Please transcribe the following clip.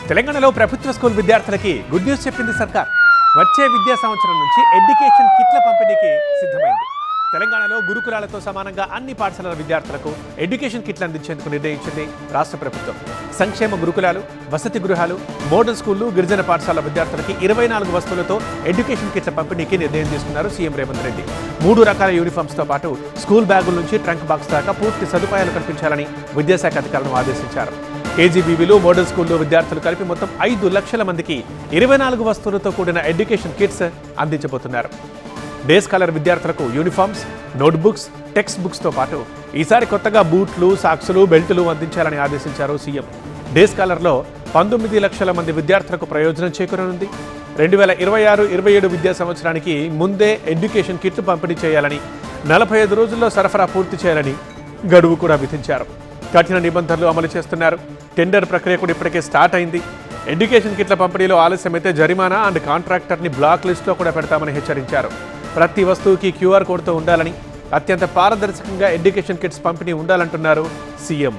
తెలంగాణలో ప్రభుత్వ స్కూల్ విద్యార్థులకి గుడ్ న్యూస్ చెప్పింది సర్కార్. వచ్చే విద్యా సంవత్సరం నుంచి ఎడ్యుకేషన్ కిట్ల పంపిణీకి సిద్ధమైంది. తెలంగాణలో గురుకులాలతో సమానంగా అన్ని పాఠశాలల విద్యార్థులకు ఎడ్యుకేషన్ కిట్లు అందించేందుకు నిర్ణయించింది రాష్ట్ర ప్రభుత్వం. సంక్షేమ గురుకులాలు, వసతి గృహాలు, మోడల్ స్కూళ్లు, గిరిజన పాఠశాల విద్యార్థులకి 24 వస్తువులతో ఎడ్యుకేషన్ కిట్ల పంపిణీకి నిర్ణయం తీసుకున్నారు సీఎం రేవంత్ రెడ్డి. 3 రకాల యూనిఫామ్స్తో పాటు స్కూల్ బ్యాగుల నుంచి ట్రంక్ బాక్స్ దాకా పూర్తి సదుపాయాలు కల్పించాలని విద్యాశాఖ అధికారులను ఆదేశించారు. కేజీబీవీలు, మోడల్ స్కూల్లో విద్యార్థులు కలిపి మొత్తం 5 లక్షల మందికి 24 వస్తువులతో కూడిన ఎడ్యుకేషన్ కిట్స్ అందించబోతున్నారు. డే స్కాలర్ విద్యార్థులకు యూనిఫామ్స్, నోట్బుక్స్, టెక్స్ట్ బుక్స్తో పాటు ఈసారి కొత్తగా బూట్లు, సాక్సులు, బెల్టులు అందించాలని ఆదేశించారు సీఎం. డే స్కాలర్లో 19 లక్షల మంది విద్యార్థులకు ప్రయోజనం చేకూరనుంది. 2026-27 విద్యా సంవత్సరానికి ముందే ఎడ్యుకేషన్ కిట్లు పంపిణీ చేయాలని, 45 రోజుల్లో సరఫరా పూర్తి చేయాలని గడువు కూడా విధించారు. కఠిన నిబంధనలు అమలు చేస్తున్నారు. టెండర్ ప్రక్రియ కూడా ఇప్పటికే స్టార్ట్ అయింది. ఎడ్యుకేషన్ కిట్ల పంపిణీలో ఆలస్యమైతే జరిమానా అండ్ కాంట్రాక్టర్ని బ్లాక్ లిస్టులో కూడా పెడతామని హెచ్చరించారు. ప్రతి వస్తువుకి QR కోడ్తో ఉండాలని, అత్యంత పారదర్శకంగా ఎడ్యుకేషన్ కిట్స్ పంపిణీ ఉండాలంటున్నారు సీఎం.